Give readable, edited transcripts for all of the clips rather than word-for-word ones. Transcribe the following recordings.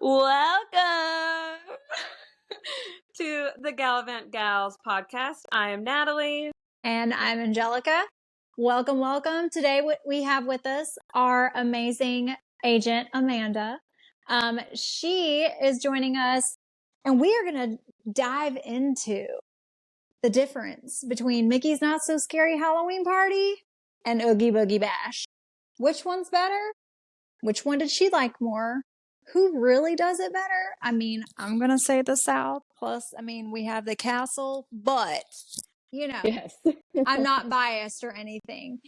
Welcome to the Gallivant Gals podcast. I am Natalie. And I'm Angelica. Welcome, welcome. Today we have with us our amazing agent, Amanda. She is joining us, and we are going to dive into the difference between Mickey's Not So Scary Halloween Party and Oogie Boogie Bash. Which one's better? Which one did she like more? Who really does it better? I mean, I'm going to say the South. Plus, I mean, we have the castle, but, you know, Yes. I'm not biased or anything,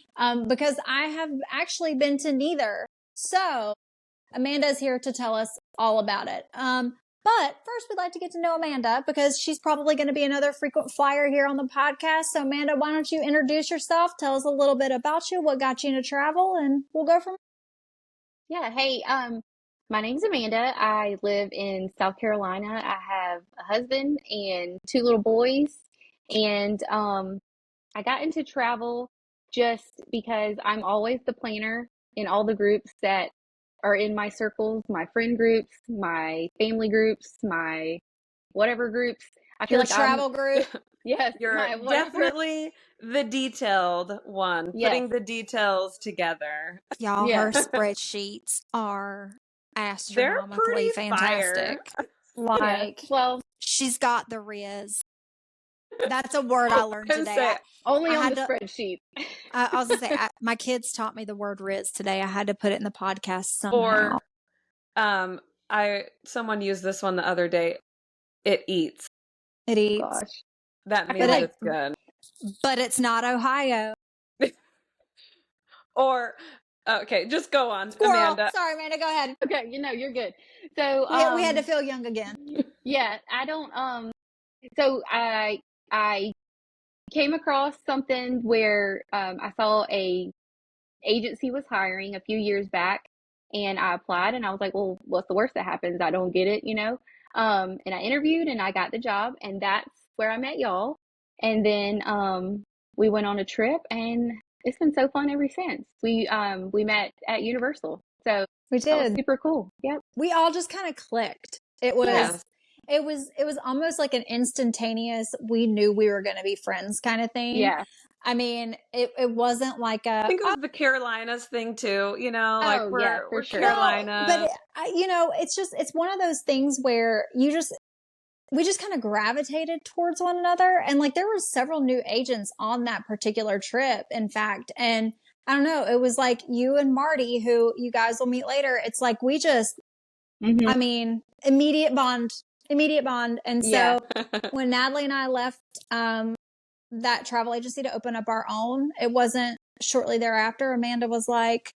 because I have actually been to neither. So Amanda's here to tell us all about it. But first we'd like to get to know Amanda because she's probably going to be another frequent flyer here on the podcast. So Amanda, why don't you introduce yourself? Tell us a little bit about you, what got you into travel, and we'll go from Yeah. Hey, my name's Amanda. I live in South Carolina. I have a husband and two little boys. And I got into travel just because I'm always the planner in all the groups that are in my circles, my friend groups, my family groups, my whatever groups. I feel your like travel group. yes, You're definitely the detailed one, putting the details together. Y'all, Yeah. her spreadsheets are They're astronomically pretty fantastic. fire. Like, well, she's got the Riz. That's a word I learned today. only I on had the to- spreadsheet. I was going to say, my kids taught me the word Riz today. I had to put it in the podcast somehow. Or, someone used this one the other day. It eats. It eats. Gosh. That I means feel like- it's good. But it's not Ohio. Or, okay, just go on, Squirrel. Amanda. Sorry, Amanda, go ahead. Okay, you're good. So We had to feel young again. yeah, I don't so I came across something where I saw a agency was hiring a few years back, and I applied, and I was like, well, what's the worst that happens? I don't get it, and I interviewed and I got the job, and that's where I met y'all. And then we went on a trip, and it's been so fun ever since. We met at Universal, so We that was did. super cool. Yep. We all just kind of clicked. It was Yes. it was almost like an instantaneous, we knew we were going to be friends kind of thing. Yeah. I mean, it wasn't like I think it was the Carolinas thing too, like Oh, we're, yeah, for we're sure. Carolina. No, but it's one of those things where we just kind of gravitated towards one another. And like, there were several new agents on that particular trip, in fact. And I don't know, it was like you and Marty, who you guys will meet later. It's like, we just, Mhm. I mean, immediate bond. And so Yeah. when Natalie and I left, that travel agency to open up our own, it wasn't shortly thereafter. Amanda was like,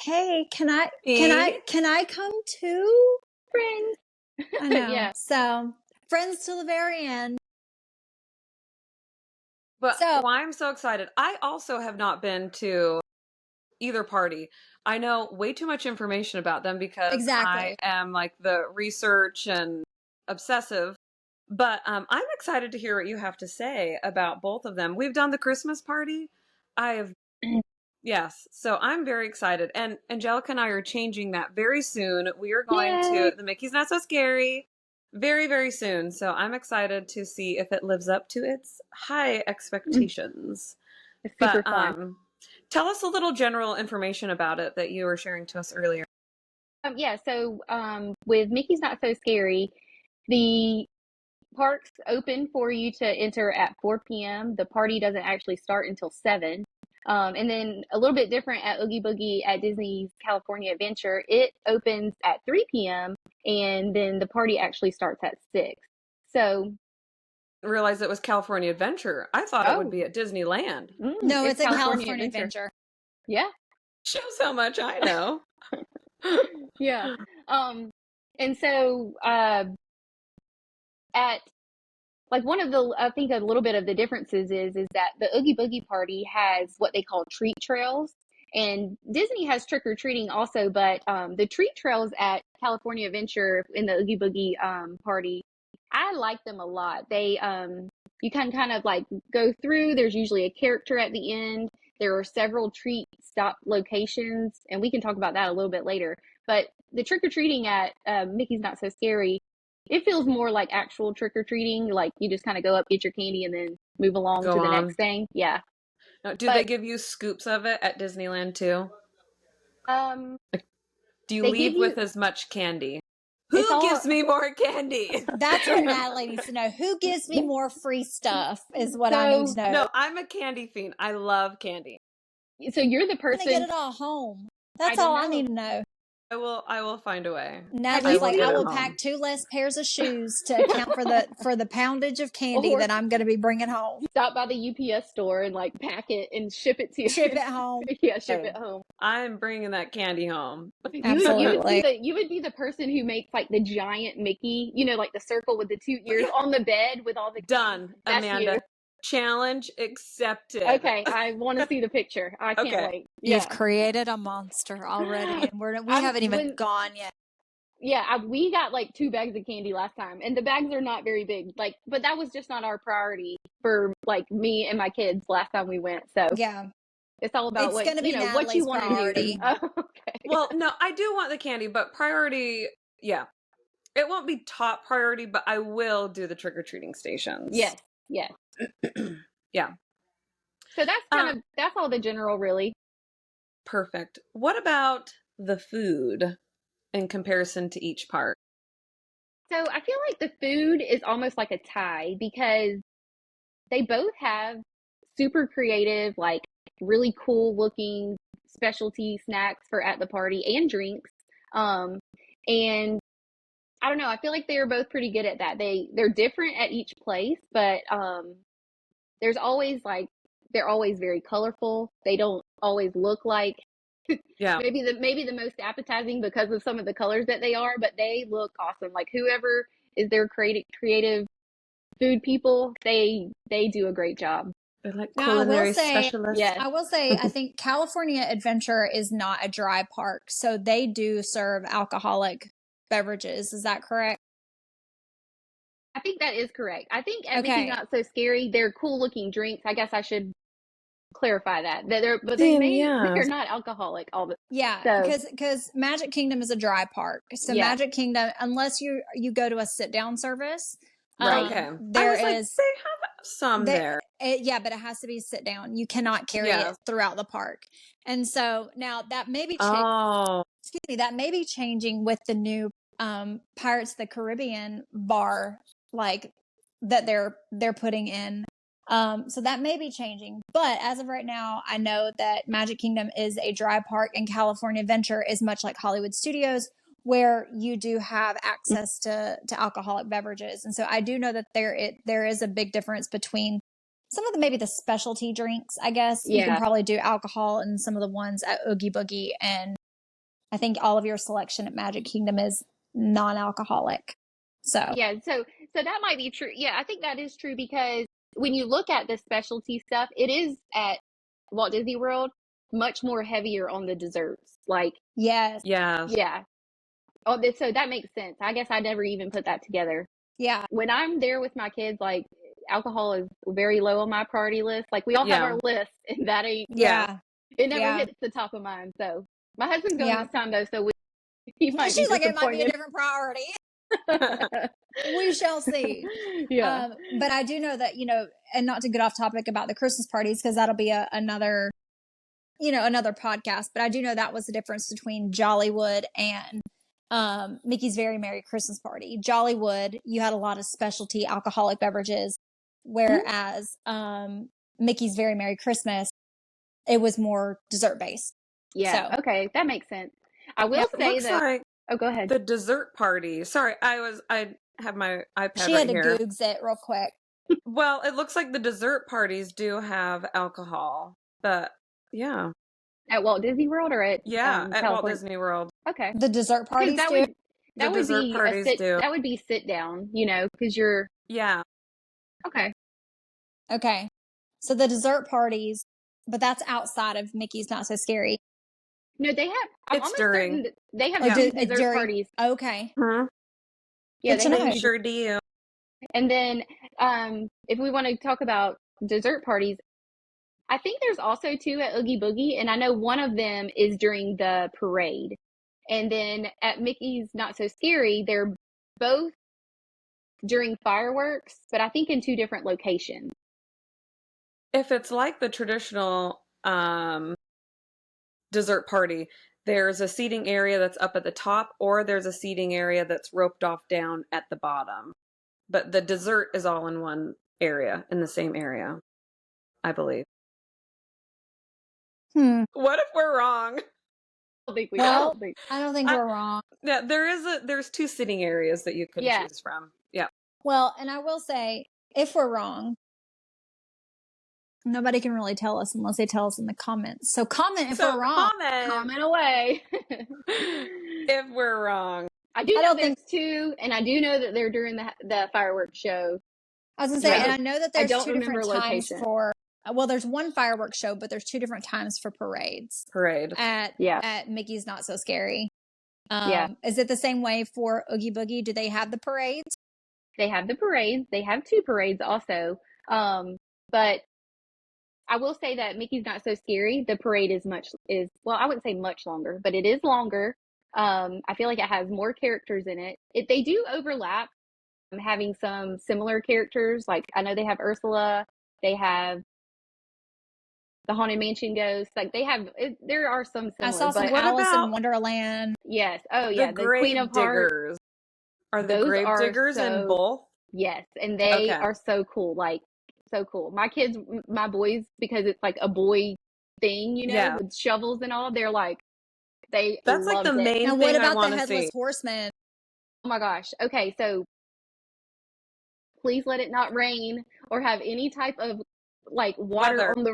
hey, can I come too? Friends. I know. Yeah. So friends till the very end. But So- why I'm so excited. I also have not been to either party. I know way too much information about them because Exactly. I am like the research and obsessive. But I'm excited to hear what you have to say about both of them. We've done the Christmas party. Yes. So I'm very excited. And Angelica and I are changing that very soon. We are going Yay. to the Mickey's Not So Scary very, very soon. So I'm excited to see if it lives up to its high expectations. It's super But fun. tell us a little general information about it that you were sharing to us earlier. So with Mickey's Not So Scary, the parks open for you to enter at 4 p.m. The party doesn't actually start until 7. And then a little bit different at Oogie Boogie at Disney's California Adventure, it opens at 3 p.m. and then the party actually starts at 6. So I realized it was California Adventure. I thought it would be at Disneyland. No, it's a California Adventure. Yeah. Shows how much I know. Yeah. And so at like one of the, I think a little bit of the differences is that the Oogie Boogie party has what they call treat trails, and Disney has trick or treating also, but the treat trails at California Adventure in the Oogie Boogie party, I like them a lot. They you can kind of like go through. There's usually a character at the end. There are several treat stop locations, and we can talk about that a little bit later. But the trick-or-treating at Mickey's Not So Scary, it feels more like actual trick-or-treating. Like you just kind of go up, get your candy, and then move along Go to the on. next thing. Yeah. Now, do they But give you scoops of it at Disneyland too? um, Like, do you they give leave you, with as much candy? it's Who all, gives me more candy? That's what Natalie needs to know. Who gives me more free stuff is what I need to so, know. No, I'm a candy fiend. I love candy. so you're the I'm going to get person, it all home. I That's don't all I know. need to know. I will find a way. Natalie's like, get I it will home. pack 2 less pairs of shoes to account for the poundage of candy Or that I'm going to be bringing home. stop by the UPS store and like pack it and ship it to you. Ship it home. Yeah, ship Hey, it home. I'm bringing that candy home. Absolutely. You would be the person who makes like the giant Mickey, you know, like the circle with the 2 ears on the bed with all the Done, That's Amanda. you. Challenge accepted. Okay, I want to see the picture. I can't Okay. wait. You've Yeah. created a monster already, and we haven't even gone yet. We got like 2 bags of candy last time, and the bags are not very big. Like, but that was just not our priority for like me and my kids last time we went. So Yeah. it's all about It's what gonna be what you Natalie's want to do. priority. Oh, okay. Well, no, I do want the candy, but priority, yeah. It won't be top priority, but I will do the trick-or-treating stations. Yes, yes. Yeah. So that's all the general, really. Perfect. What about the food in comparison to each part? So I feel like the food is almost like a tie because they both have super creative, like really cool looking specialty snacks for at the party and drinks. And I don't know, I feel like they are both pretty good at that. They're different at each place, but there's always like they're always very colorful. They don't always look like Yeah. maybe the most appetizing because of some of the colors that they are, but they look awesome. Like whoever is their creative food people, they do a great job. They're like Now, I will culinary say, specialists. Yes. I will say, I think California Adventure is not a dry park, so they do serve alcoholic beverages. Is that correct? I think that is correct. I think at Okay. Mickey's Not So Scary, they're cool looking drinks. I guess I should clarify that Damn, they're not alcoholic all the Yeah, so because Magic Kingdom is a dry park. So Yeah. Magic Kingdom, unless you go to a sit down service, Right. Okay. there I was like, is they have some there. yeah, but it has to be sit down. You cannot carry Yeah. it throughout the park. And so now that may be Oh, excuse me, that may be changing with the new Pirates of the Caribbean bar like that they're putting in. So that may be changing. But as of right now, I know that Magic Kingdom is a dry park and California Adventure is much like Hollywood Studios where you do have access to alcoholic beverages. And so I do know that there is a big difference between some of the maybe the specialty drinks, I guess. You can Yeah. probably do alcohol and some of the ones at Oogie Boogie, and I think all of your selection at Magic Kingdom is non-alcoholic. So so that might be true. Yeah, I think that is true because when you look at the specialty stuff, it is at Walt Disney World much more heavier on the desserts. Like, yes, yeah. yeah. Oh, so that makes sense. I guess I never even put that together. yeah, When I'm there with my kids, like alcohol is very low on my priority list. Like we all have Yeah. our list, and that ain't yeah. it never Yeah. hits the top of mine. So my husband's going Yeah. this time though, so he might She's be like, it might be a disappointed. different priority. We shall see. Yeah. But I do know that, and not to get off topic about the Christmas parties, because that'll be another podcast. But I do know that was the difference between Jollywood and Mickey's Very Merry Christmas Party. Jollywood, you had a lot of specialty alcoholic beverages, whereas Mickey's Very Merry Christmas, it was more dessert based. Yeah. So. Okay, that makes sense. I will It say looks that. like Oh, go ahead. the dessert party. Sorry, I have my iPad She right had to here. Googs it real quick. Well, it looks like the dessert parties do have alcohol, but yeah, At Walt Disney World or at at Walt California? Disney World. Okay. The dessert parties that do. would The that would dessert be parties do. that would be sit down, because you're Yeah, okay. Okay. So the dessert parties, but that's outside of Mickey's Not So Scary. No, they have. I'm It's almost during. certain they have Yeah. two dessert During- parties. Okay. Huh? Yeah, Good to they have know. They sure do. And then, if we want to talk about dessert parties, I think there's also two at Oogie Boogie, and I know one of them is during the parade. And then at Mickey's Not So Scary, they're both during fireworks, but I think in two different locations. If it's like the traditional dessert party, there's a seating area that's up at the top, or there's a seating area that's roped off down at the bottom. But the dessert is all in one area, in the same area, I believe. What if we're wrong? Well, I don't think we're wrong. Yeah, there's two sitting areas that you could choose from. Yeah. Well, and I will say, if we're wrong, nobody can really tell us unless they tell us in the comments. So comment if we're wrong. Comment away. If we're wrong. I know there's two, and I do know that they're during the fireworks show. I was going to say, and I know that there's two different times for, well, there's one fireworks show, but there's two different times for parades. At Mickey's Not So Scary. Is it the same way for Oogie Boogie? Do they have the parades? They have the parades. They have two parades also. But I will say that Mickey's Not So Scary, the parade is I wouldn't say much longer, but it is longer. I feel like it has more characters in it. They do overlap, having some similar characters. Like I know they have Ursula, they have the Haunted Mansion ghost. Like there are some similar. I saw some Alice in Wonderland. Yes. Oh yeah. The Queen of Hearts. Are the grave diggers in both? Yes, and they are so cool. Like so cool. My boys, because it's like a boy thing, with shovels and all. They're like, that's like the main thing. And what about the Headless Horseman? Oh my gosh. Okay, so please let it not rain or have any type of like water on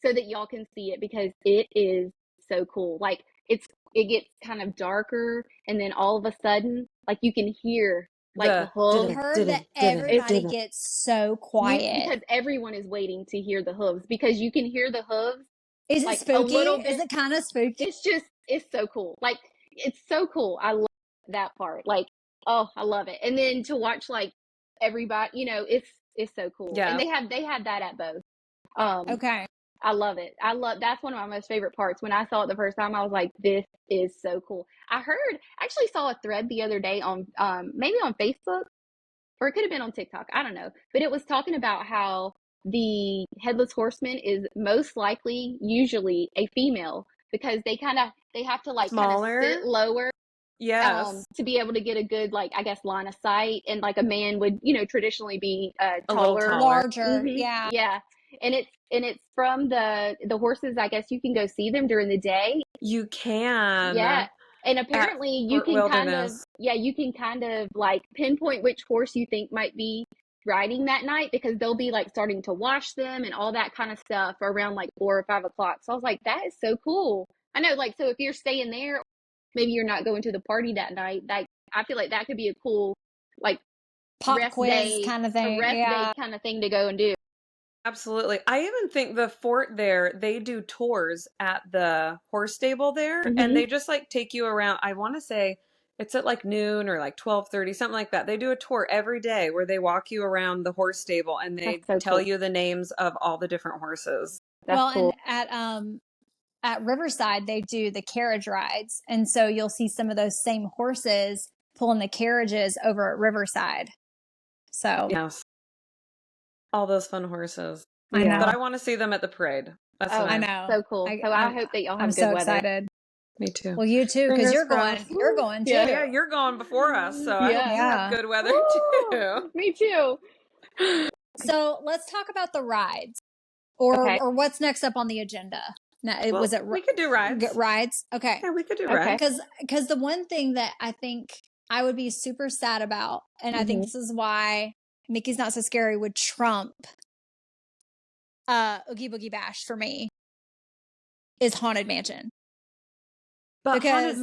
so that y'all can see it, because it is so cool. Like it gets kind of darker, and then all of a sudden, like you can hear like the hooves. I heard that everybody gets so quiet because everyone is waiting to hear the hooves, because you can hear the hooves. Is it spooky? Is it kind of spooky? It's so cool. Like it's so cool. I love that part. Like, oh, I love it. And then to watch like everybody, it's so cool. Yeah. And they had that at both. Okay. I love it. That's one of my most favorite parts. When I saw it the first time, I was like, this is so cool. Actually saw a thread the other day on, maybe on Facebook, or it could have been on TikTok. I don't know. But it was talking about how the Headless Horseman is most likely usually a female, because they have to like kind of sit lower. Yes. To be able to get a good, like, I guess, line of sight. And like a man would, traditionally be taller. Larger. Mm-hmm. Yeah. Yeah. And it's from the horses. I guess you can go see them during the day. You can. Yeah. And apparently you can kind of like pinpoint which horse you think might be riding that night, because they'll be like starting to wash them and all that kind of stuff around like 4 or 5 o'clock. So I was like, that is so cool. I know, like, so if you're staying there, maybe you're not going to the party that night. Like, I feel like that could be a cool, like, pop rest quiz day, kind of thing. A rest day kind of thing to go and do. Absolutely. I even think the fort there, they do tours at the horse stable there, Mm-hmm. and they just like take you around. I want to say it's at like noon or like 12:30, something like that. They do a tour every day where they walk you around the horse stable, and they tell you the names of all the different horses. That's cool. And at Riverside, they do the carriage rides. And so you'll see some of those same horses pulling the carriages over at Riverside. So, yes. All those fun horses. I know. But I want to see them at the parade. That's I know. So cool. So I hope that y'all have good weather. I'm so excited. Me too. Well, you too, because you're going too. Yeah, you're going before us. So I hope you have good weather too. Me too. So let's talk about the rides, or what's next up on the agenda. Now, we could do rides. Rides? Okay. Yeah, we could do rides. Because the one thing that I think I would be super sad about, and I think this is why Mickey's Not So Scary would trump Oogie Boogie Bash for me, is Haunted Mansion. But because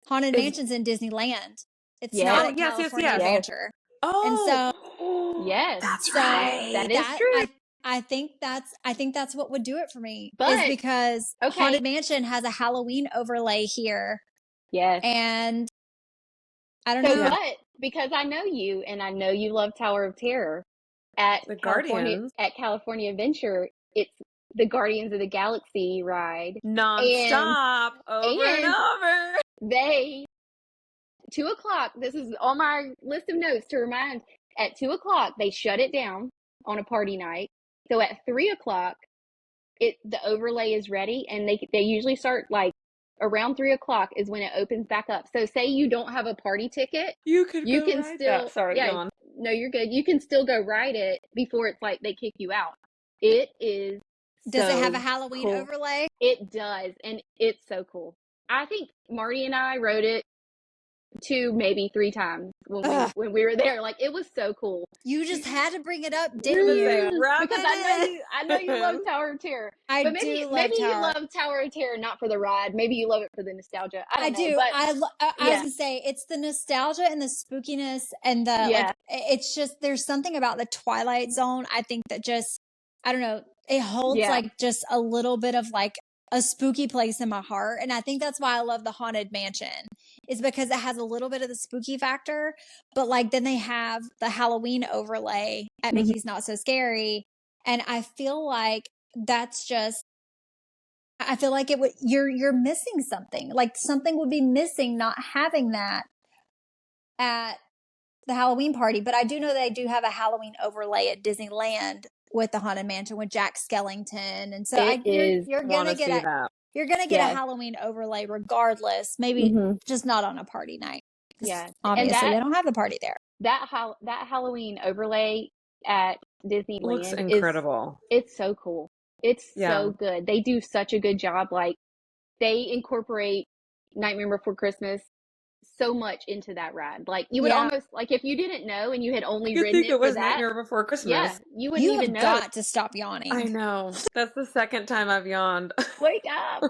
Haunted Mansion's in Disneyland. It's not a California Adventure. Oh, and so that's right. That is true. I think that's what would do it for me. But, is because Haunted Mansion has a Halloween overlay here. Yes. And I don't know. But because I know you, and I know you love Tower of Terror, at the Guardians, at California Adventure, it's the Guardians of the Galaxy ride. Non-stop, over and and over. they 2 o'clock. This is on my list of notes to remind. At 2 o'clock, they shut it down on a party night. So at 3 o'clock, the overlay is ready, and they usually start like around 3 o'clock is when it opens back up. So say you don't have a party ticket, You could you go can ride still that. Sorry, go on. no, you're good. You can still go ride it before it's like they kick you out. It is. Does it have a so Halloween cool. overlay? It does, and it's so cool. I think Marty and I rode it 2, maybe 3 times when we were there. Like, it was so cool. You just had to bring it up, Gonna didn't say, you? rub Because it I know you love in. Tower of Terror. I But do love maybe you Tower. love Tower of Terror not for the ride. Maybe you love it for the nostalgia. I don't know. do. But I was yeah. gonna say it's the nostalgia and the spookiness and the Yeah. like. It's just there's something about the Twilight Zone. I think that just I don't know. It holds Yeah. like just a little bit of like a spooky place in my heart, and I think that's why I love the Haunted Mansion. Is because it has a little bit of the spooky factor, but like then they have the Halloween overlay at Mhm. Mickey's Not So Scary, and I feel like that's just. I feel like it would you're missing something. Like something would be missing not having that at the Halloween party. But I do know they do have a Halloween overlay at Disneyland with the Haunted Mansion with Jack Skellington, and so you're gonna get that. you're gonna get Yeah. a Halloween overlay regardless. Maybe Mhm. just not on a party night. Yeah. And Obviously they don't have the party there. that Halloween overlay at Disneyland Looks incredible. It's so cool. It's Yeah. so good. They do such a good job. Like, they incorporate Nightmare Before Christmas so much into that ride. Like, you would Yeah. almost, like, if you didn't know and you had only You ridden think it it for was that, Nightmare Before Christmas? yeah, you wouldn't You have even know. got to stop yawning. I know. That's the second time I've yawned. Wake up.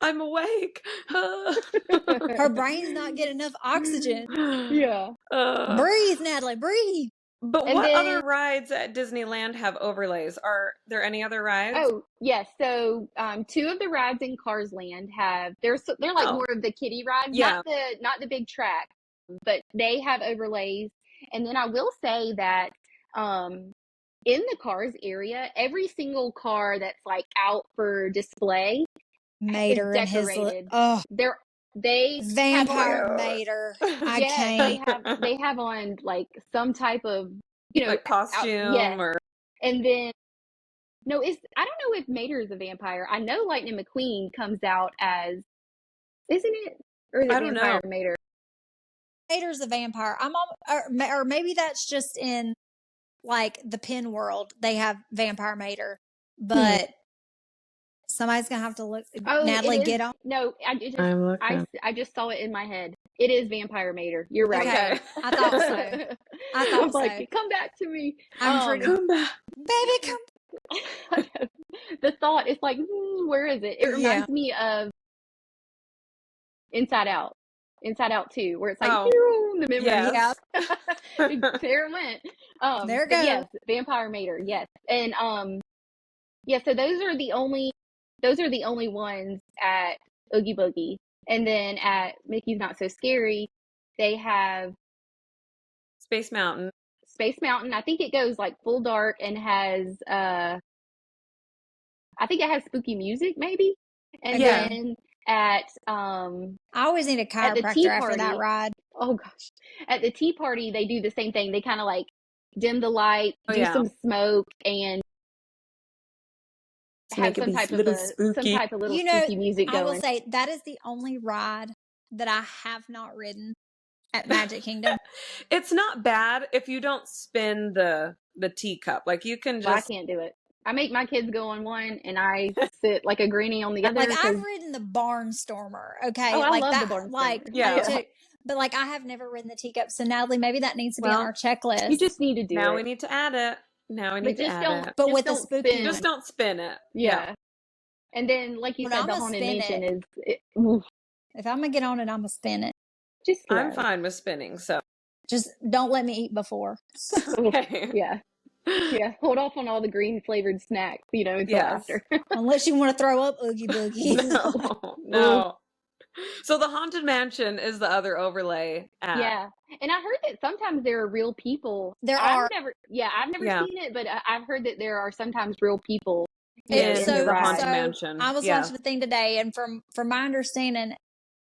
I'm awake. Her brain's not getting enough oxygen. Yeah. Breathe, Natalie, breathe. But And what then- other rides at Disneyland have overlays? Are there any other rides? Oh, yes. So, 2 of the rides in Cars Land they're like Oh. more of the kiddie rides, Yeah. not the big track, but they have overlays. And then I will say that, in the Cars area, every single car that's like out for display Mater is and his decorated. oh They vampire have on, Mater. I yes, can't. they have on like some type of, you know, Like costume yes. or And then no, I don't know if Mater is a vampire. I know Lightning McQueen comes out as, isn't it? Or is it I don't Vampire know. Mater? Mater's a vampire. Or maybe that's just in like the Pin world. They have vampire Mater, but somebody's gonna have to look. Oh, Natalie, it is. get on. No, I'm looking. I just saw it in my head. It is Vampire Mater. You're right. Okay, I thought so. I thought I'm so. like, come back to me. I'm pretty. Come back. Baby, come. The thought is like, where is it? It reminds me of Inside Out. Inside Out 2, where it's like, the memory. Yes. There it went. There it but goes. yes, Vampire Mater, yes. And yeah, so those are the only ones at Oogie Boogie. And then at Mickey's Not So Scary, they have Space Mountain. Space Mountain. I think it goes like full dark and has I think it has spooky music maybe. And Yeah. then at I always need a at the chiropractor tea after that party, ride. oh gosh. At the tea party they do the same thing. They kind of like dim the light, Oh, do yeah. some smoke, and To have make it some be type, little of spooky. little You know, spooky music I will going. say that is the only ride that I have not ridden at Magic Kingdom. It's not bad if you don't spin the teacup. Like you can Well, I just can't do it. I make my kids go on one and I sit like a greenie on the other. Like 'cause- I've ridden the Barnstormer. Okay, Oh, I like love that. the Barnstormer. Like Yeah. but like I have never ridden the teacup. So Natalie, maybe that needs to be Well, on our checklist. you just need to do now it. we need to add it. Now we need But to just add don't. it. But just with the don't spooky spin. Just don't spin it. Yeah. And then, like you Well, said, the I'ma Haunted spin Mansion it. is If I'm gonna get on it, I'm gonna spin it. just slow. I'm fine with spinning, so Just don't let me eat before. okay. Yeah. Yeah. Hold off on all the green flavored snacks, until Yes. after. Unless you want to throw up Oogie Boogie. No. So the Haunted Mansion is the other overlay at Yeah. And I heard that sometimes there are real people. There I've are. never Yeah. seen it, but I've heard that there are sometimes real people in in the the ride. Haunted Mansion. I was watching the thing today, and from my understanding,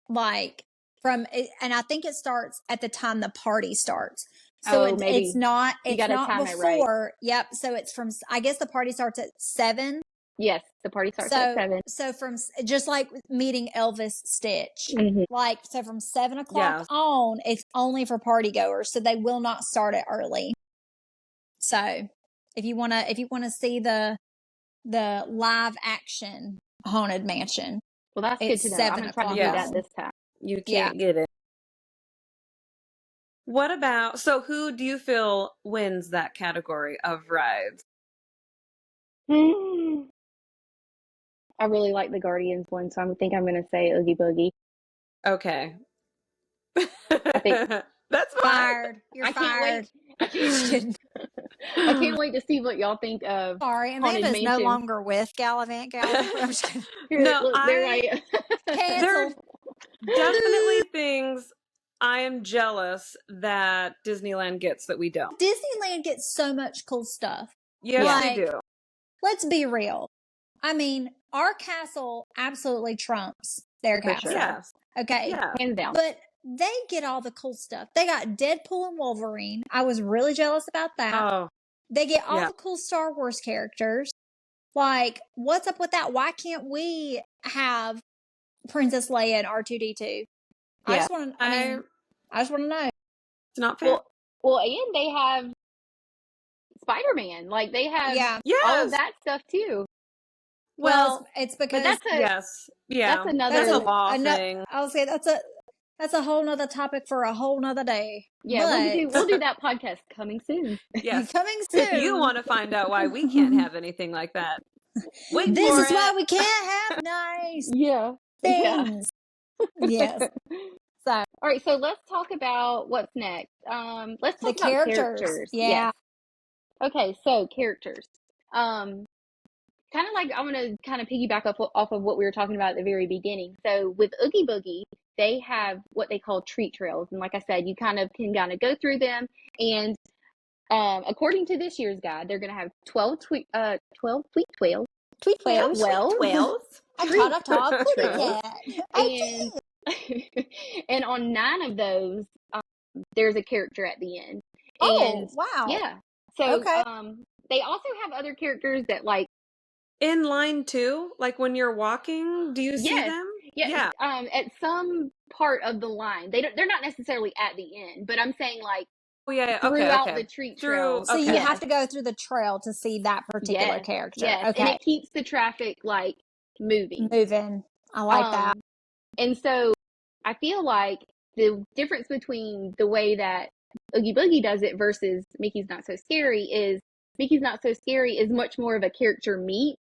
like and I think it starts at the time the party starts. So Oh, maybe. it's not You gotta time it right. before. Yep. So it's from, I guess the party starts at 7. Yes, the party starts at 7. So from, just like meeting Elvis Stitch, Mhm. like, so from 7 o'clock on, it's only for party goers. So they will not start it early. So if you wanna see the live action Haunted Mansion, Well, that's good to know. I'm gonna try to do that this time. You can't get it. What about, so who do you feel wins that category of rides? I really like the Guardians one, so I think I'm going to say Oogie Boogie. Okay. I think that's fired. You're fired. I can't wait to see what y'all think of. Sorry, Amanda's no longer with Gallivant Gals. No, they're canceled. Definitely things I am jealous that Disneyland gets that we don't. Disneyland gets so much cool stuff. Yes, they do. Let's be real. I mean, our castle absolutely trumps their castle. Sure. Yes. Okay. Yeah. Hands down. But they get all the cool stuff. They got Deadpool and Wolverine. I was really jealous about that. Oh. They get all the cool Star Wars characters. Like, what's up with that? Why can't we have Princess Leia and R2-D2? I just want to know. It's not fair. Well, and they have Spider-Man. Like, they have all of that stuff too. Well, it's because that's a law thing. I'll say that's a whole nother topic for a whole nother day. Yeah, we'll do that podcast coming soon. Yes, coming soon. If you want to find out why we can't have anything like that, this is why we can't have nice things. Yes. So, all right. So let's talk about what's next. Let's talk about characters. Yeah. Yes. Okay. So characters. Kind of like, I want to kind of piggyback off of what we were talking about at the very beginning. So with Oogie Boogie, they have what they call treat trails. And like I said, you can go through them. And according to this year's guide, they're going to have 12 tweet trails. I talk and and on 9 of those, there's a character at the end. And, wow. Yeah. So they also have other characters that, like, in line too, like when you're walking, do you see them? Yeah. At some part of the line, they're not necessarily at the end, but I'm saying, like, throughout the treat trail. So you have to go through the trail to see that particular character. Yes. Okay. And it keeps the traffic, like, moving. I like that. And so I feel like the difference between the way that Oogie Boogie does it versus Mickey's Not So Scary is much more of a character meet.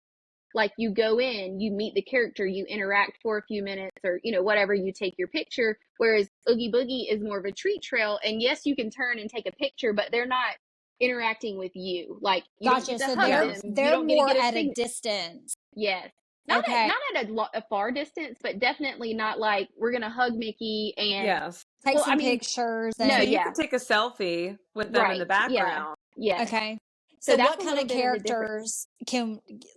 Like, you go in, you meet the character, you interact for a few minutes, or, whatever, you take your picture. Whereas Oogie Boogie is more of a treat trail. And yes, you can turn and take a picture, but they're not interacting with you. Like, you don't get to hug them. They're more at a distance. Yes. Not at a far distance, but definitely not like, we're going to hug Mickey and take some pictures. And you could take a selfie with them in the background. Yeah. Okay. So what kind of characters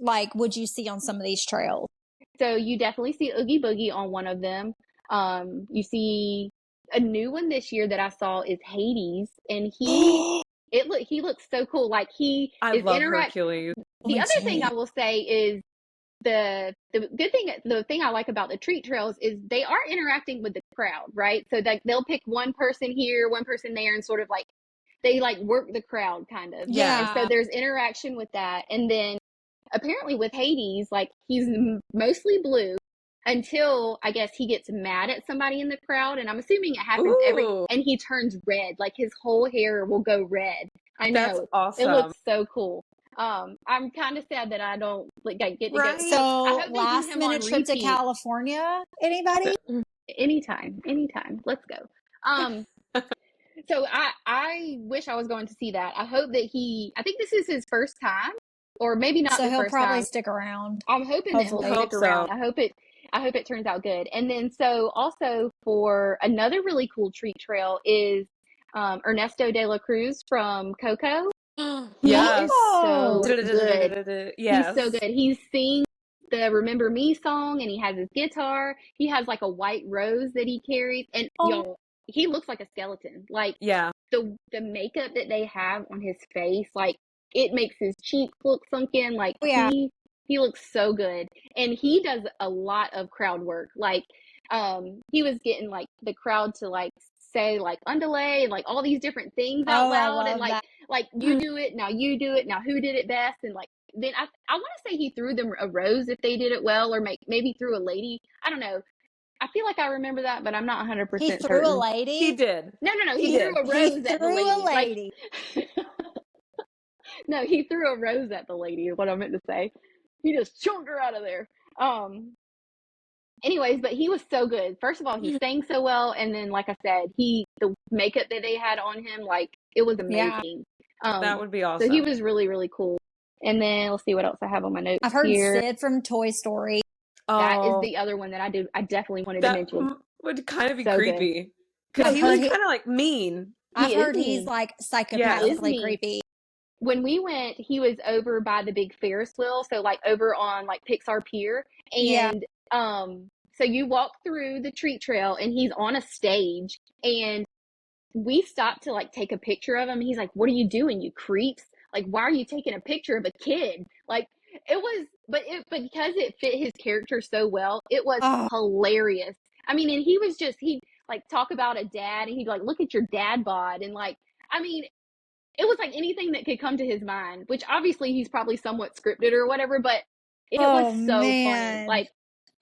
would you see on some of these trails? So you definitely see Oogie Boogie on one of them. You see a new one this year that I saw is Hades, and he looks so cool. Like, I love Hercules. The other thing I will say is the thing I like about the treat trails is they are interacting with the crowd, right? So that they'll pick one person here, one person there, and sort of like, they like work the crowd kind of. Yeah. And so there's interaction with that. And then apparently with Hades, like, he's mostly blue until, I guess, he gets mad at somebody in the crowd. And I'm assuming it happens and he turns red. Like, his whole hair will go red. I know. That's awesome. It looks so cool. I'm kind of sad that I don't get to go. So last minute trip to California, anybody? Anytime. Let's go. So I wish I was going to see that. I hope that I think this is his first time, or maybe not. So he'll probably stick around. I'm hoping that he'll stick around. I hope it turns out good. And then, so also for another really cool treat trail is Ernesto de la Cruz from Coco. He Yes. is so good. He's so Yes. good. He sings the Remember Me song and he has his guitar. He has like a white rose that he carries. And Oh, y'all, he looks like a skeleton. Like Yeah. the makeup that they have on his face, like it makes his cheeks look sunken. Like yeah. he looks so good. And he does a lot of crowd work. Like he was getting like the crowd to like say like underlay and like all these different things out Oh, I loud and love that. like you do it now, you do it now, who did it best, and like then I want to say he threw them a rose if they did it well, or maybe threw a lady. I don't know. I feel like I remember that, but I'm not He 100% threw a certain. He lady. did. No, He he threw did. a He rose at the threw a lady. Like lady. no, he threw a rose at the lady is what I meant to say. He just chunked her out of there. Anyways, but he was so good. First of all, he sang so well, and then like I said, the makeup that they had on him, like it was Yeah. amazing. That would be So he awesome. was really, really cool. And then let's see what else I have on my notes I've heard here. Sid from Toy Story. That is Oh, the other one that I definitely wanted to that mention. would kind of be So good. creepy. Because I've he was heard kind of like mean. I've He is heard he's mean. like He is psychopathically mean. creepy. When we went, he was over by the big Ferris wheel, so like over on like Pixar Pier, Yeah. and so you walk through the treat trail, and he's on a stage, and we stopped to like take a picture of him. And he's like, "What are you doing, you creeps? Like, why are you taking a picture of a kid?" Like, it was, but because it fit his character so well, it was Oh, hilarious. I mean, and he like talk about a dad, and he'd like look at your dad bod, and like, I mean, it was like anything that could come to his mind, which obviously he's probably somewhat scripted or whatever, but it was oh so funny. man. Like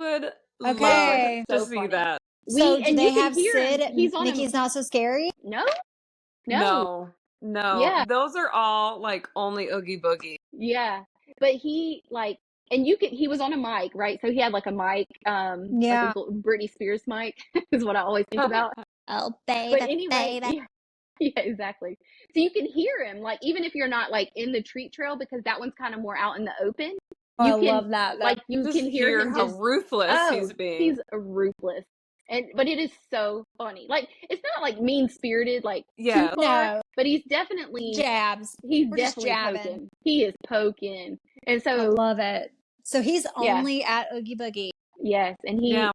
Would love it was Okay. to so see funny. that. So do And they you can have hear him. Sid at He's on him. Mickey's Not So Scary? No, no, No, no. yeah, Those are all like only Oogie Boogie. yeah. But he like, and he was on a mic, right? So he had like a mic, like a Yeah. Britney Spears mic is what I always think about. Oh But baby, anyway, baby. yeah, yeah, exactly. So you can hear him, like even if you're not like in the treat trail, because that one's kind of more out in the open. Oh, I You can love that though. like you Just can hear hear him how just ruthless he's being. he's ruthless. And but it is so funny. Like it's not like mean spirited, like too Yeah. far, No. but he's definitely Jabs. We're just jabbing. poking. He is poking. And I so love it. So he's yeah, only at Oogie Boogie. yes, and Yeah.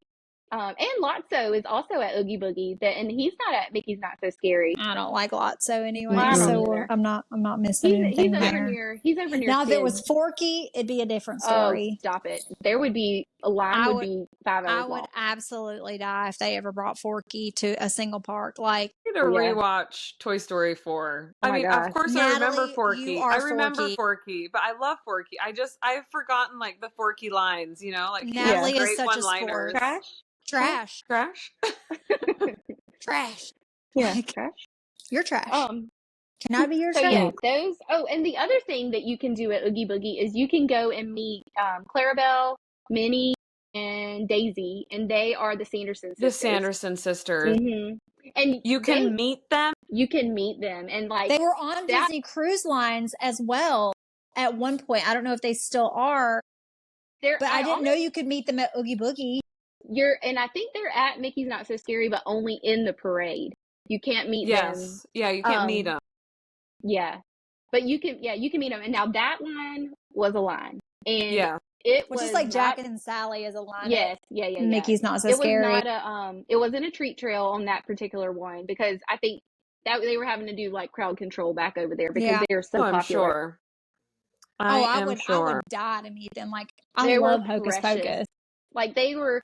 and Lotso is also at Oogie Boogie, and he's not at Mickey's Not So Scary. I don't like Lotso anyway, Well, I don't so either. I'm not missing anything there. He's over near Now, if it was Sid's. Forky, it'd be a different Oh, story. stop it! There would be a line I would would be 5 I hours would long. absolutely die if they ever brought Forky to a single park. Like, I need to Yeah. rewatch Toy Story 4. Oh I my mean, gosh. of course I remember Natalie, you Forky. are I remember Forky. Forky, but I love Forky. I've forgotten like the Forky lines, you know, like he has Natalie is great such a one-liners. sport. Trash. Trash. Trash. Yeah, Like, trash. you're trash. Um. Can I be your So trash? yeah, those. Oh, and the other thing that you can do at Oogie Boogie is you can go and meet Clarabelle, Minnie, and Daisy, and they are the Sanderson sisters. The Sanderson sisters. Mm-hmm. And You can meet them. You can meet them, and like They were on Disney Cruise Lines as well at one point. I don't know if they still are, but I didn't know you could meet them at Oogie Boogie. And I think they're at Mickey's Not So Scary, but only in the parade. You can't meet them. Yes. Yeah, you can't meet them. Yeah. But you can meet them. And now that line was a line. And yeah. It Which was is like not, Jack and Sally is a line. Yes, yeah. Mickey's Not So it Scary. Was not it wasn't a treat trail on that particular one because I think that they were having to do like crowd control back over there because they're so popular. I'm sure. I would die to meet them. Like they love were Hocus precious. Pocus. Like they were,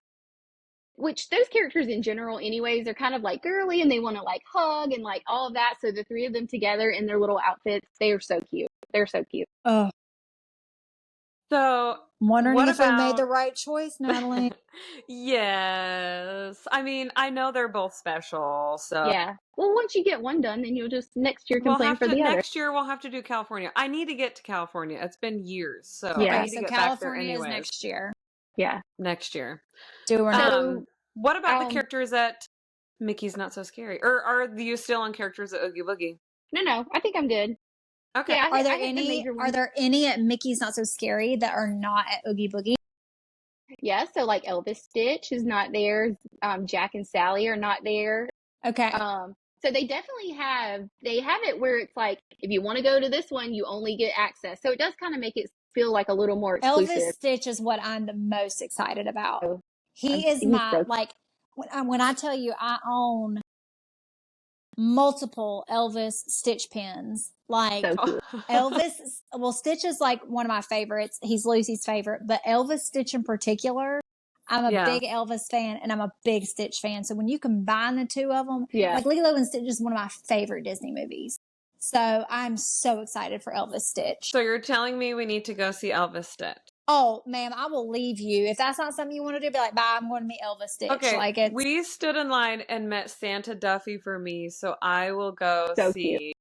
which those characters in general anyways, they're kind of like girly and they want to like hug and like all of that. So the three of them together in their little outfits, they are so cute. They're so cute. Oh. So I'm wondering if we made the right choice, Natalie. Yes. I mean, I know they're both special, so yeah. Well, once you get one done, then you'll just next year complain for the other. Next year we'll have to do California. I need to get to California. It's been years, so yeah. I need to get California back there is next year. Yeah, next year. What about the characters at Mickey's Not So Scary? Or are you still on characters at Oogie Boogie? No, I think I'm good. Okay. Yeah, are there any at Mickey's Not So Scary that are not at Oogie Boogie? Yeah, so like Elvis Stitch is not there. Jack and Sally are not there. Okay. So they definitely they have it where it's like, if you want to go to this one, you only get access. So it does kind of make it feel like a little more Elvis exclusive. Stitch is what I'm the most excited about. So He is he's my, so like, when I tell you I own multiple Elvis Stitch pins, like cute. Elvis, well, Stitch is like one of my favorites. He's Lucy's favorite, but Elvis Stitch in particular, I'm a Yeah. big Elvis fan and I'm a big Stitch fan. So when you combine the two of them, Yeah. like Lilo and Stitch is one of my favorite Disney movies. So I'm so excited for Elvis Stitch. So you're telling me we need to go see Elvis Stitch? Oh, ma'am, I will leave you. If that's not something you want to do, be like, bye, I'm going to meet Elvis Stitch. Okay, like we stood in line and met Santa Duffy for me, so I will go So see. cute.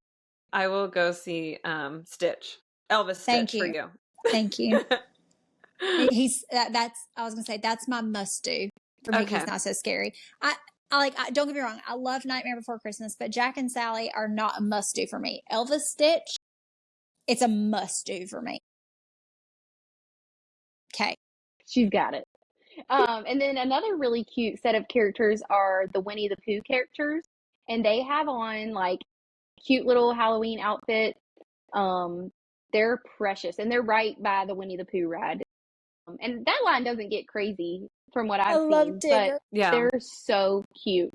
I will go see Stitch, Elvis Thank Stitch you. for you. Thank you. He's that's I was gonna say that's my must do for me. Okay. He's not so scary. Don't get me wrong. I love Nightmare Before Christmas, but Jack and Sally are not a must do for me. Elvis Stitch, it's a must do for me. Okay. She's got it. And then another really cute set of characters are the Winnie the Pooh characters, and they have on like cute little Halloween outfits. They're precious, and they're right by the Winnie the Pooh ride. And that line doesn't get crazy from what I've love seen, Tigger. but Yeah. they're so cute.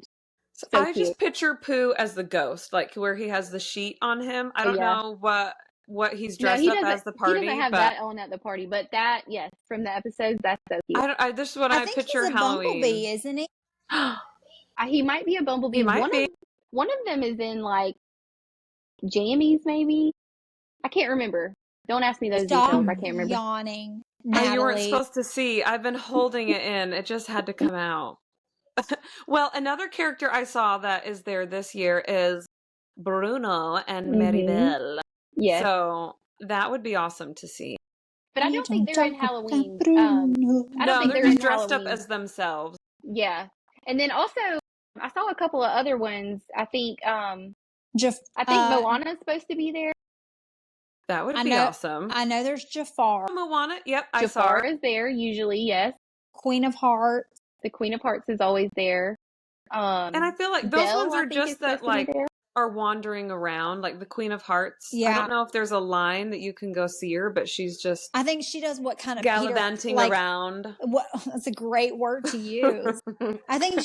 So So I cute. just picture Pooh as the ghost, like where he has the sheet on him. I don't know what he's dressed up as the party. He doesn't have but that on at the party, but that, yes, from the episodes, that's so cute. this is what I think picture he's a Halloween. bumblebee, isn't he? He might be a bumblebee. He might be. One of them is in like jammies, maybe. I can't remember. Don't ask me those Stop details. I can't remember. yawning, Oh, Natalie. you weren't supposed to see. I've been holding it in. It just had to come out. Well, another character I saw that is there this year is Bruno and Maribel. Yes. So that would be awesome to see. But I don't think they're in Halloween. I don't No, think they're they're just in dressed Halloween. up as themselves. Yeah. And then also, I saw a couple of other ones. I think Moana's supposed to be there. That would be awesome. I know there's Jafar. Moana, yep, I saw Jafar her. is there usually, yes. Queen of Hearts. The Queen of Hearts is always there. And I feel like those Belle, ones I are think, just is that supposed to be like there. are wandering around, like the Queen of Hearts. Yeah. I don't know if there's a line that you can go see her, but she's just I think she does what kind of gallivanting around. What that's a great word to use. I think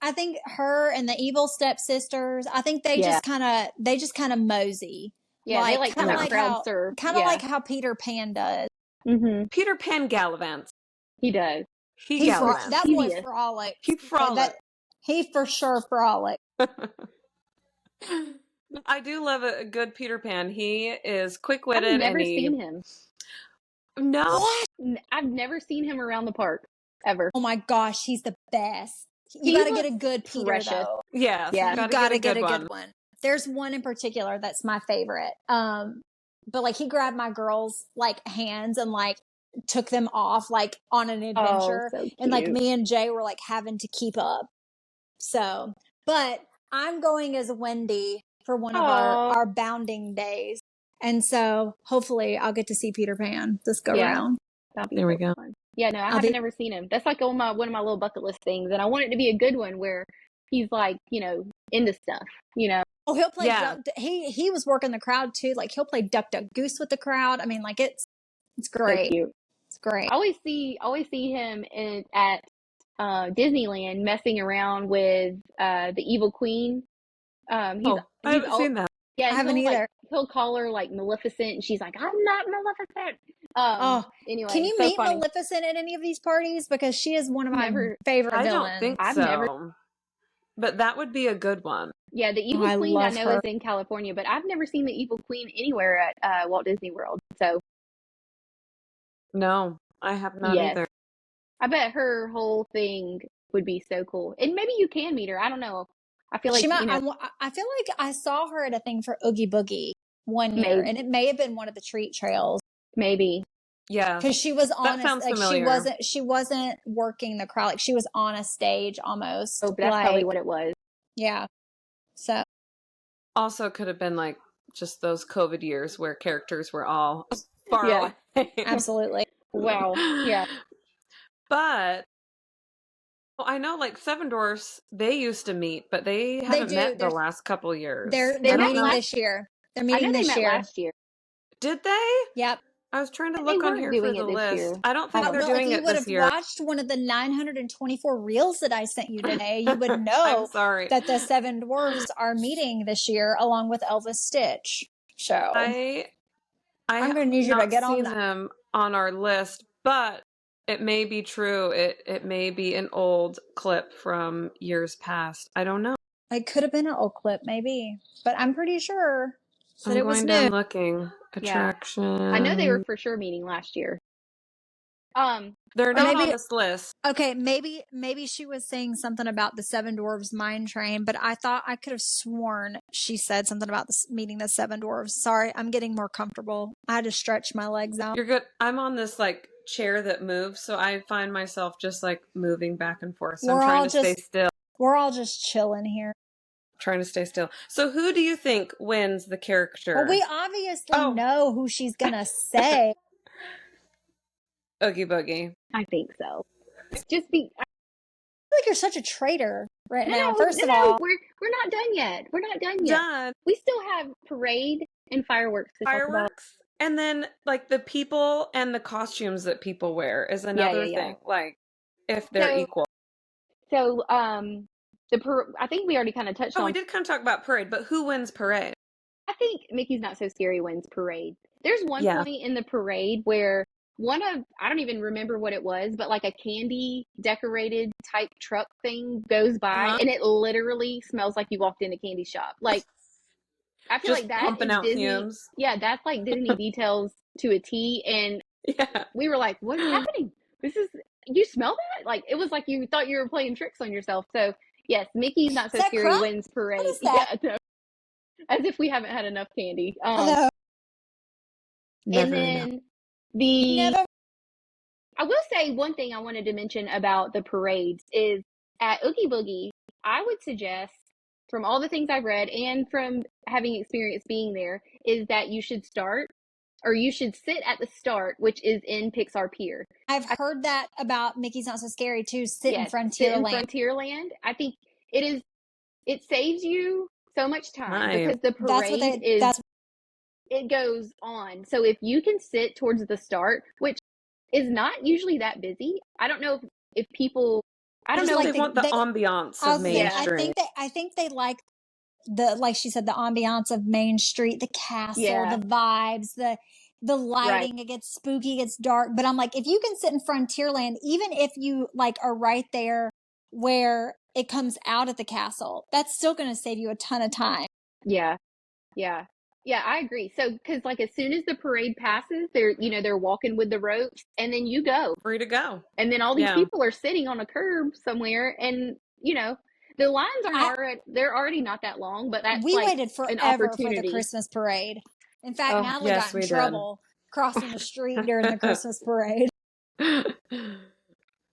I think her and the evil stepsisters, I think they just kind of mosey. Yeah, like, they like kind of like crowd how surf. like how Peter Pan does. Mm-hmm. Peter Pan gallivants. He does. He gallivants. That boy frolics. He frolics. He for sure frolics. I do love a good Peter Pan. He is quick-witted. I've never seen him. No. What? I've never seen him around the park ever. Oh my gosh, he's the best. You got to get a good Peter though. Yes, yeah, you got to get a good one. There's one in particular that's my favorite. But like he grabbed my girls' like hands and like took them off like on an adventure, and like me and Jay were like having to keep up. So, but I'm going as Wendy for one of our bounding days, and so hopefully I'll get to see Peter Pan this go round. There we go. Fun. Yeah, no, I haven't never seen him. That's like one of my little bucket list things, and I want it to be a good one where he's like, into stuff, Oh, he'll play. Yeah. He was working the crowd too. Like he'll play Duck Duck Goose with the crowd. I mean, like it's great. So cute. It's great. I always see him at Disneyland messing around with the evil queen. I haven't seen that. Yeah, I haven't either. He'll call her like Maleficent, and she's like, "I'm not Maleficent." Anyway, can you meet Maleficent at any of these parties? Because she is one of my favorite villains. I don't think so. But that would be a good one. Yeah, the evil queen I know is in California, but I've never seen the evil queen anywhere at Walt Disney World. So no, I have not either. I bet her whole thing would be so cool, and maybe you can meet her. I don't know. I feel like she might. I feel like I saw her at a thing for Oogie Boogie one year, and it may have been one of the treat trails. Maybe. Yeah, because she was on. That sounds familiar. She wasn't working the crowd. Like she was on a stage almost. Oh, but that's probably what it was. Yeah. So. Also, could have been like just those COVID years where characters were all far away. Absolutely. Wow. Yeah. But Well, I know like Seven Dwarfs, they used to meet, but they They haven't do. met the last couple years. They're They I don't met meeting know. this year. They're I meeting know they this met year. last year. Did they? Yep. I was trying to They look on weren't here for doing the it this year. list. I don't think they're Well, if doing you it would this have year. watched one of the 924 reels that I sent you today, you would I'm know sorry. that the Seven Dwarfs are meeting this year along with Elvis Stitch. So I I'm have going to need you to not get on seen that. them on our list, but it may be true. It may be an old clip from years past. I don't know. It could have been an old clip, maybe, but I'm pretty sure that I'm it was going new. down looking. Yeah. I know they were Attraction. for sure meeting last year. They're Or not on maybe this list. okay, maybe she was saying something about the Seven Dwarfs mine train, but I thought I could have sworn she said something about this meeting the Seven Dwarfs. Sorry, I'm getting more comfortable. I had to stretch my legs out. You're good. I'm on this like chair that moves, so I find myself just like moving back and forth. So I'm trying to stay still. We're all just chilling here. Trying to stay still. So who do you think wins the character? Well, we obviously know who she's gonna say. Oogie Boogie. I think so. Just be. I feel like you're such a traitor right now. No, First of all, we're not done yet. We're not done yet. Done. We still have parade and fireworks to talk about. Fireworks. And then like the people and the costumes that people wear is another thing. Like if they're equal. So I think we already kind of touched on. We did kind of talk about parade, but who wins parade? I think Mickey's Not So Scary wins parade. There's one point in the parade where I don't even remember what it was, but like a candy decorated type truck thing goes by and it literally smells like you walked in a candy shop. Like, I feel just like that pumping is out Disney. fumes. Yeah, that's like Disney details to a T. And we were like, what's happening? You smell that? Like, it was like you thought you were playing tricks on yourself. So yes, Mickey's Not So Scary wins parade. What is that? Yeah, no. As if we haven't had enough candy. Hello. And then I will say one thing I wanted to mention about the parades is at Oogie Boogie, I would suggest from all the things I've read and from having experience being there is that you should sit at the start, which is in Pixar Pier. I've heard that about Mickey's Not So Scary too. Sit in Frontierland. Sit in Frontierland. I think it saves you so much time because the parade it goes on. So if you can sit towards the start, which is not usually that busy. I don't know if people. I don't know. They want the ambiance of Main Street. I think they like like she said, the ambiance of Main Street, the castle, the vibes, the lighting. It gets spooky, it gets dark. But I'm like, if you can sit in Frontierland, even if you like are right there where it comes out at the castle, that's still going to save you a ton of time. Yeah, I agree. So, because like as soon as the parade passes, they're walking with the ropes, and then you go free to go, and then all these people are sitting on a curb somewhere, and the lines they're already not that long, but that's we like waited forever for the Christmas parade. In fact, Natalie got in trouble crossing the street during the Christmas parade.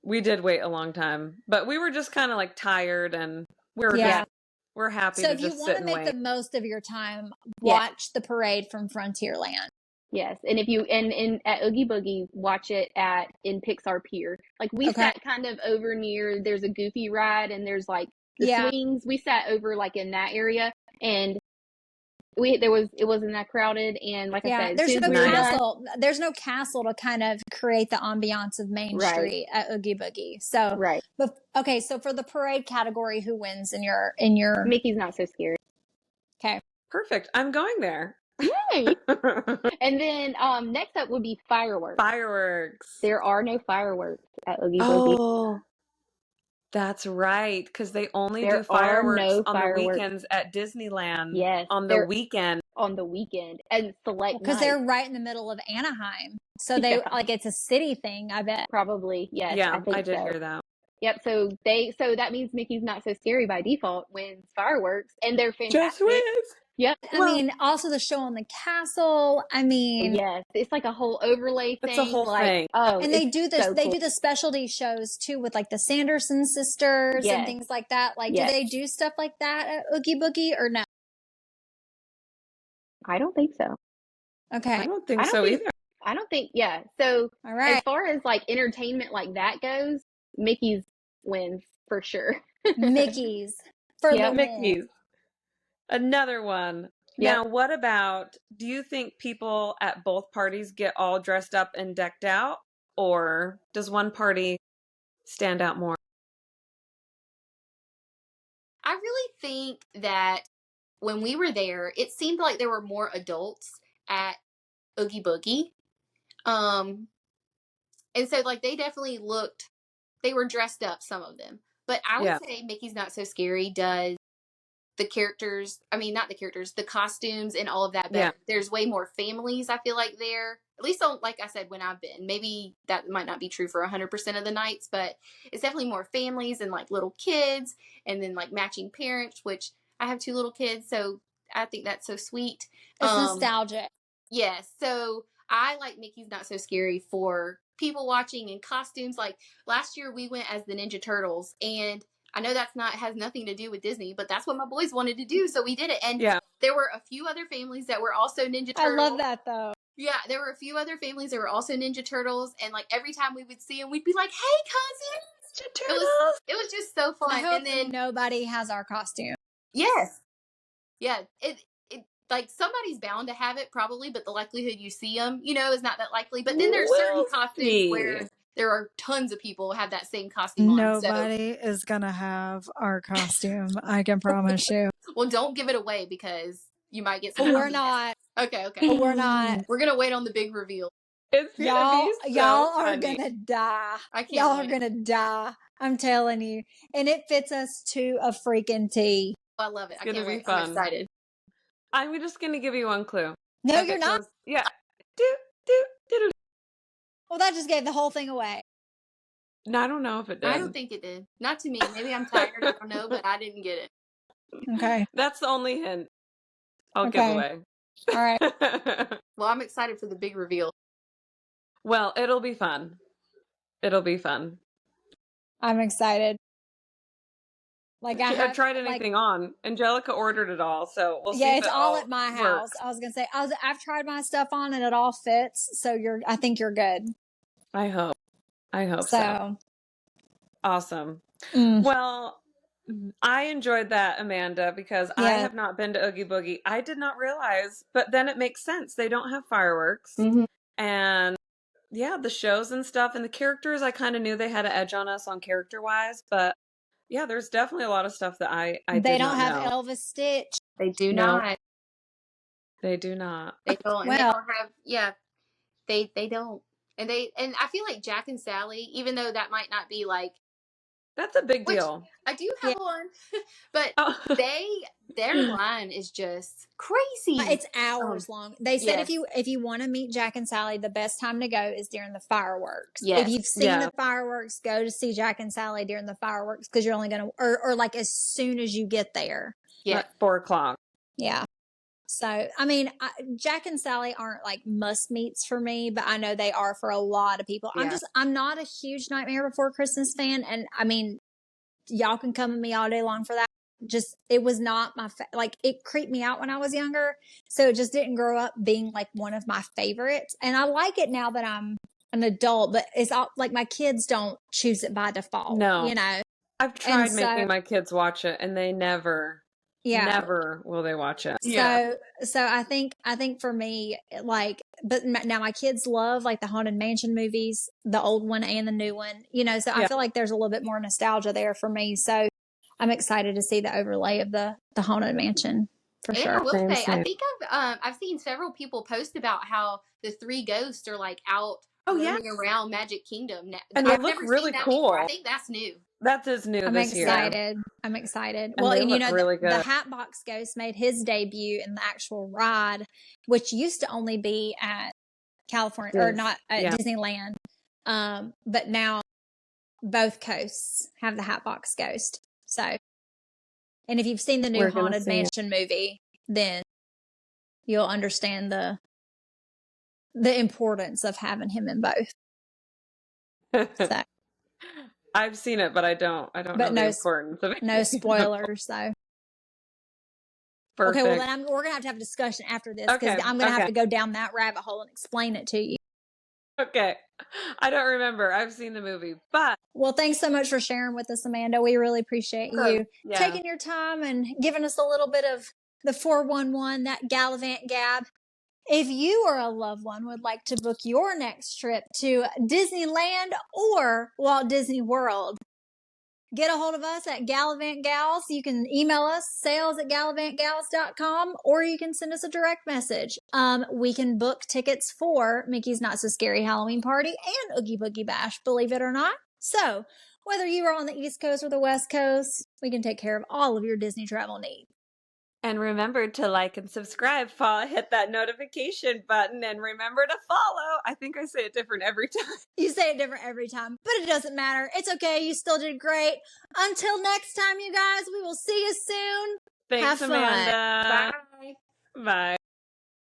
We did wait a long time, but we were just kind of like tired, and we're happy to just sit and wait. So if you want to make the most of your time, watch the parade from Frontierland. Yes, and if you at Oogie Boogie, watch it in Pixar Pier. Like we sat kind of over near. There's a Goofy ride, and there's like the swings. We sat over like in that area, and it wasn't that crowded. And like I said, there's no castle to kind of create the ambiance of Main Street at Oogie Boogie. So but okay, so for the parade category, who wins in your Mickey's Not So Scary. Okay, perfect. I'm going there. Yay! And then next up would be fireworks. There are no fireworks at Oogie Boogie. Oh, that's right, because they only do fireworks on the weekends at Disneyland. Yes, on the weekend. On the weekend and select because they're right in the middle of Anaheim, so they like it's a city thing. I bet probably yes. Yeah, I did hear that. Yep. So that means Mickey's Not So Scary by default wins fireworks, and they're fantastic. Just wins. Yep. I mean, also the show on the castle. I mean, yes, it's like a whole overlay thing. It's a whole thing. Oh, and they do this. They do the specialty shows too with like the Sanderson sisters and things like that. Like, do they do stuff like that at Oogie Boogie or no? I don't think so. Okay. I don't think so either. I don't think. Yeah. So all right. As far as like entertainment like that goes, Mickey's wins for sure. Mickey's for the Yep. win. Mickey's. Another one. Yep. Now, what about, do you think people at both parties get all dressed up and decked out? Or does one party stand out more? I really think that when we were there, it seemed like there were more adults at Oogie Boogie. And so like they definitely they were dressed up, some of them. But I would say Mickey's Not So Scary does the characters, I mean, not the characters, the costumes and all of that better. Yeah. There's way more families, I feel like, there. At least, like I said, when I've been. Maybe that might not be true for 100% of the nights, but it's definitely more families and, like, little kids and then, like, matching parents, which I have 2 little kids, so I think that's so sweet. It's nostalgic. Yes, so I like Mickey's Not So Scary for people watching and costumes. Like, last year we went as the Ninja Turtles, and I know has nothing to do with Disney, but that's what my boys wanted to do, so we did it. And there were a few other families that were also Ninja Turtles. I love that, though. Yeah, there were a few other families that were also Ninja Turtles, and like every time we would see them, we'd be like, "Hey, cousins!" Ninja Turtles. It was just so fun. I hope and then nobody has our costume. Yes, yeah. It like somebody's bound to have it probably, but the likelihood you see them, is not that likely. But then there's certain costumes where there are tons of people who have that same costume Nobody is going to have our costume. I can promise you. Well, don't give it away because you might get some. We're not. Okay. We're not. We're going to wait on the big reveal. It's y'all are funny. going to die. I can't y'all are going to die. I'm telling you. And it fits us to a freaking T. I love it. It's I can't wait. Fun. I'm excited. I'm just going to give you one clue. No, you're not. Yeah. Well, that just gave the whole thing away. No, I don't know if it did. I don't think it did. Not to me. Maybe I'm tired. I don't know, but I didn't get it. Okay. That's the only hint I'll give away. All right. Well, I'm excited for the big reveal. Well, it'll be fun. It'll be fun. I'm excited. Like I haven't tried anything on. Angelica ordered it all, so we'll see. Yeah, it's all at my house. Works. I was gonna say I've tried my stuff on and it all fits. So I think you're good. I hope so. Awesome. Well, I enjoyed that, Amanda, because I have not been to Oogie Boogie. I did not realize, but then it makes sense. They don't have fireworks. And the shows and stuff and the characters, I kind of knew they had an edge on us on character-wise, but yeah, there's definitely a lot of stuff that I They don't have know. Elvis Stitch. They do not. They do not. They don't. And they don't have. They don't. And I feel like Jack and Sally, even though that might not be like. That's a big deal. I do have one, but their line is just crazy. It's hours long. They said if you want to meet Jack and Sally, the best time to go is during the fireworks. Yes. If you've seen the fireworks, go to see Jack and Sally during the fireworks because you're only going to, or like as soon as you get there. Yeah. At 4:00. Yeah. So, I mean, Jack and Sally aren't like must meets for me, but I know they are for a lot of people. Yeah. I'm not a huge Nightmare Before Christmas fan. And I mean, y'all can come at me all day long for that. Just, it was not my, it creeped me out when I was younger. So it just didn't grow up being like one of my favorites. And I like it now that I'm an adult, but it's all like my kids don't choose it by default. No. I've tried making my kids watch it and they never will they watch it. So I think for me, but now my kids love like the Haunted Mansion movies, the old one and the new one, so I feel like there's a little bit more nostalgia there for me. So I'm excited to see the overlay of the Haunted Mansion for sure. I will say, I think I've seen several people post about how the 3 ghosts are like out roaming around Magic Kingdom. And they look really cool. Before. I think that's new. That is new this year. I'm excited. And really good. The Hatbox Ghost made his debut in the actual ride, which used to only be at California or not at Disneyland. But now both coasts have the Hatbox Ghost. So, and if you've seen the new Haunted Mansion movie, then you'll understand the importance of having him in both. So. I've seen it, but I don't know the importance of it. No spoilers, though. Perfect. Okay, well then we're gonna have to have a discussion after this because I'm gonna have to go down that rabbit hole and explain it to you. Okay. I don't remember. I've seen the movie, but. Well, thanks so much for sharing with us, Amanda. We really appreciate you taking your time and giving us a little bit of the 411, that Gallivant Gab. If you or a loved one would like to book your next trip to Disneyland or Walt Disney World, get a hold of us at Gallivant Gals. You can email us, sales@gallivantgals.com, or you can send us a direct message. We can book tickets for Mickey's Not So Scary Halloween Party and Oogie Boogie Bash, believe it or not. So, whether you are on the East Coast or the West Coast, we can take care of all of your Disney travel needs. And remember to like and subscribe, hit that notification button, and remember to follow. I think I say it different every time. You say it different every time, but it doesn't matter. It's okay. You still did great. Until next time, you guys, we will see you soon. Thanks, Have fun. Amanda. Bye. Bye.